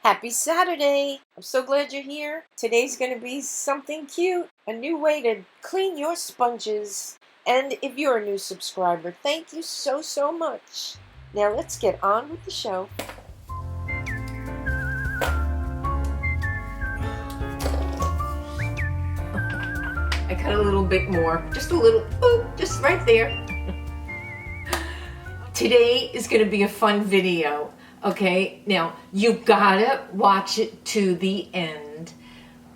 Happy Saturday! I'm so glad you're here. Today's going to be something cute, a new way to clean your sponges. And if you're a new subscriber, thank you so much. Now let's get on with the show. I cut a little bit more, just a little, just right there. Today is going to be a fun video. Okay, now you gotta watch it to the end,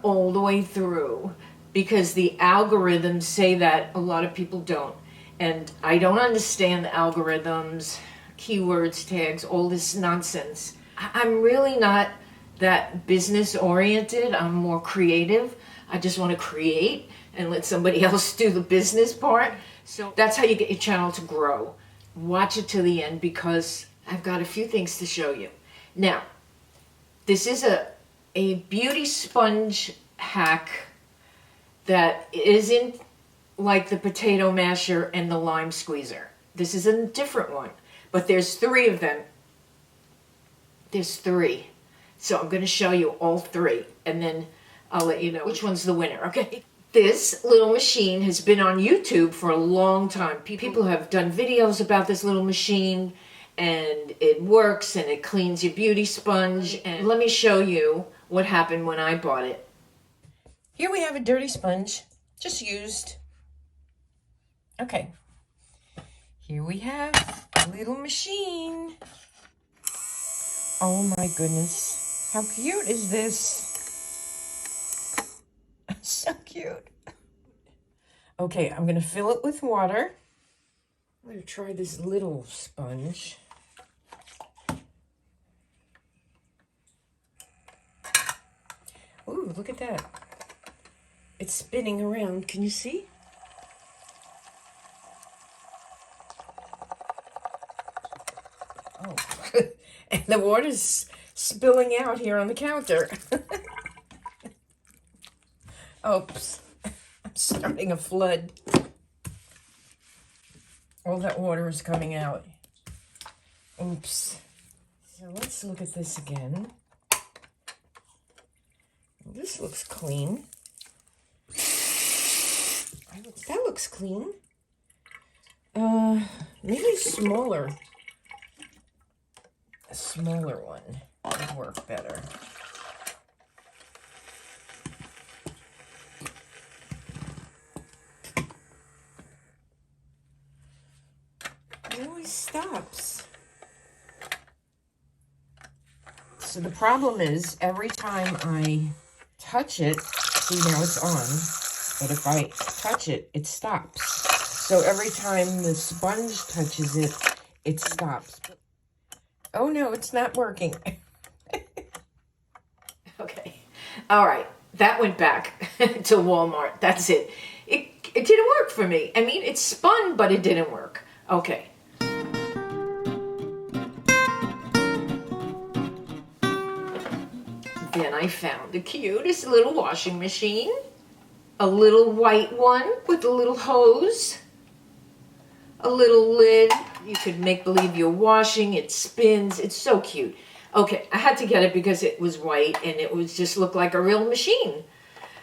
all the way through, because the algorithms say that a lot of people don't. And I don't understand the algorithms, keywords, tags, all this nonsense. I'm really not that business oriented. I'm more creative. I just want to create and let somebody else do the business part. So that's how you get your channel to grow. Watch it to the end because I've got a few things to show you. Now, this is a beauty sponge hack that isn't like the potato masher and the lime squeezer. This is a different one, but there's three of them. There's three. So I'm going to show you all three, and then I'll let you know which one's the winner, okay? This little machine has been on YouTube for a long time. People have done videos about this little machine, and it works and it cleans your beauty sponge. And let me show you what happened when I bought it. Here we have a dirty sponge, just used. Okay, here we have a little machine. Oh my goodness, how cute is this? So cute. Okay, I'm gonna fill it with water. I'm gonna try this little sponge. Ooh, look at that. It's spinning around. Can you see? Oh, and the water's spilling out here on the counter. Oops, I'm starting a flood. All that water is coming out. Oops. So let's look at this again. This looks clean. That looks clean. Maybe smaller. A smaller one would work better. It always stops. So the problem is every time I touch it, see now it's on, but if I touch it, it stops. So every time the sponge touches it, it stops. Oh no, it's not working. Okay, all right, that went back to Walmart. That's it. It didn't work for me. I mean, it spun, but it didn't work. Okay. Then I found the cutest little washing machine. A little white one with a little hose. A little lid. You could make believe you're washing. It spins. It's so cute. Okay, I had to get it because it was white and it was just looked like a real machine.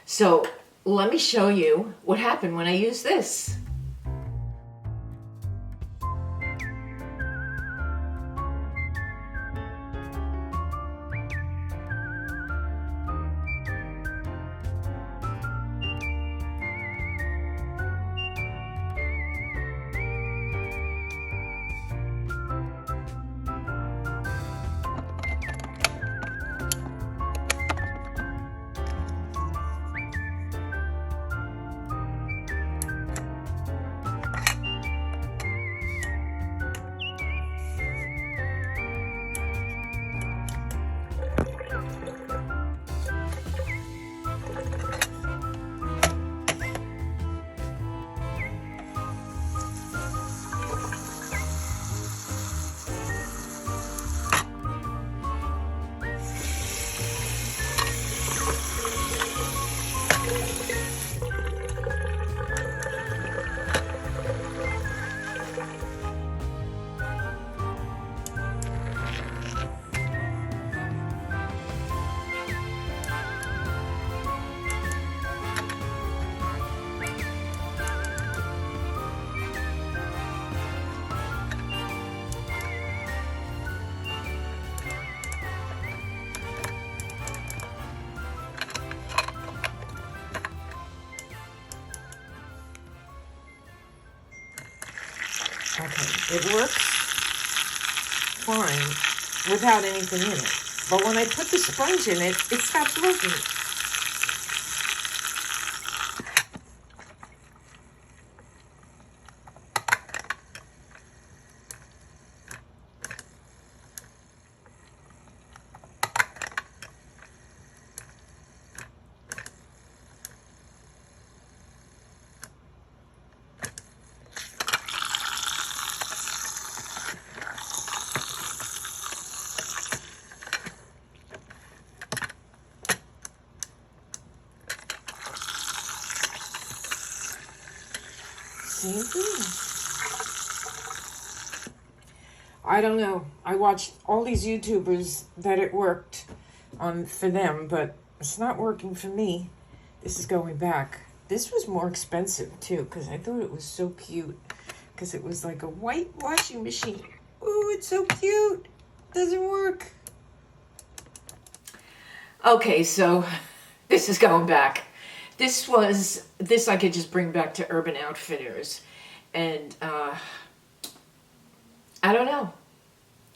So let me show you what happened when I used this. Okay, it works fine without anything in it. But when I put the sponge in it, it stops working. Same thing. I don't know. I watched all these YouTubers that it worked on for them, but it's not working for me. This is going back. This was more expensive too, because I thought it was so cute. Because it was like a white washing machine. Ooh, it's so cute. Doesn't work. Okay, so this is going back. This I could just bring back to Urban Outfitters. And I don't know.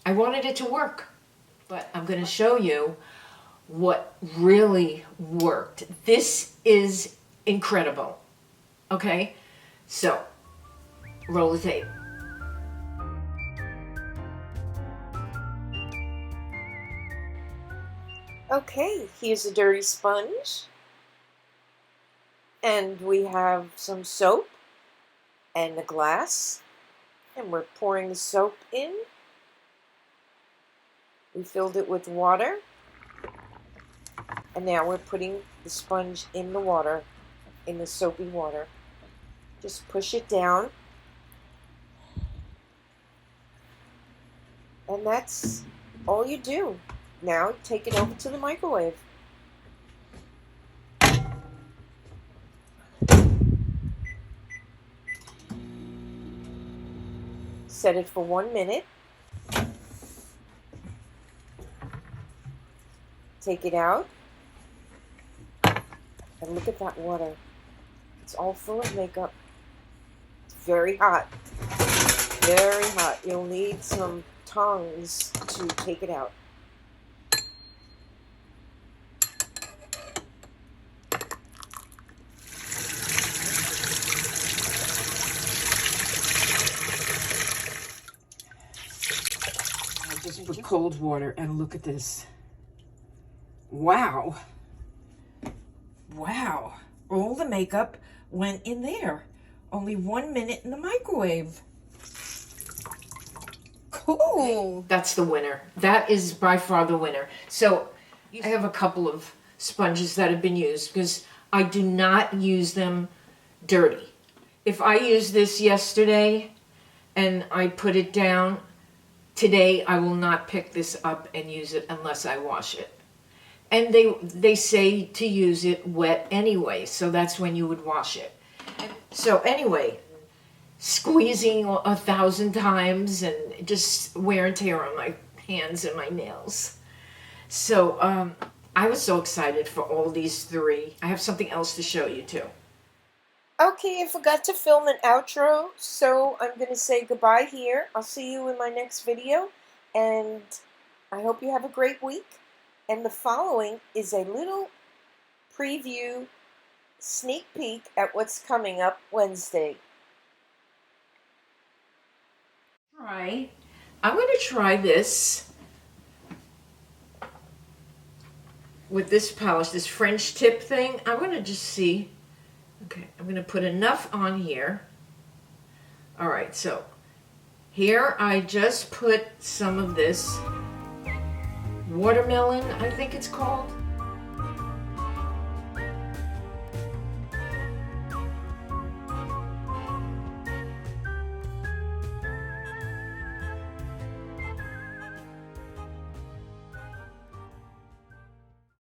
I wanted it to work. But I'm going to show you what really worked. This is incredible. Okay? So, roll the tape. Okay, here's a dirty sponge. And we have some soap and a glass. And we're pouring the soap in. We filled it with water. And now we're putting the sponge in the water, in the soapy water. Just push it down. And that's all you do. Now take it over to the microwave. Set it for 1 minute. Take it out. And look at that water. It's all full of makeup. It's very hot. Very hot. You'll need some tongs to take it out. Just put cold water and look at this. Wow. Wow. All the makeup went in there. Only 1 minute in the microwave. Cool. That's the winner. That is by far the winner. So I have a couple of sponges that have been used because I do not use them dirty. If I used this yesterday and I put it down, today I will not pick this up and use it unless I wash it. And they say to use it wet anyway, so that's when you would wash it. So anyway, squeezing 1,000 times and just wear and tear on my hands and my nails. So I was so excited for all these three. I have something else to show you too. Okay, I forgot to film an outro, so I'm going to say goodbye here. I'll see you in my next video, and I hope you have a great week. And the following is a little preview, sneak peek at what's coming up Wednesday. I'm going to try this with this polish, this French tip thing. I'm going to just see. Okay, I'm going to put enough on here. All right, so here I just put some of this watermelon, I think it's called.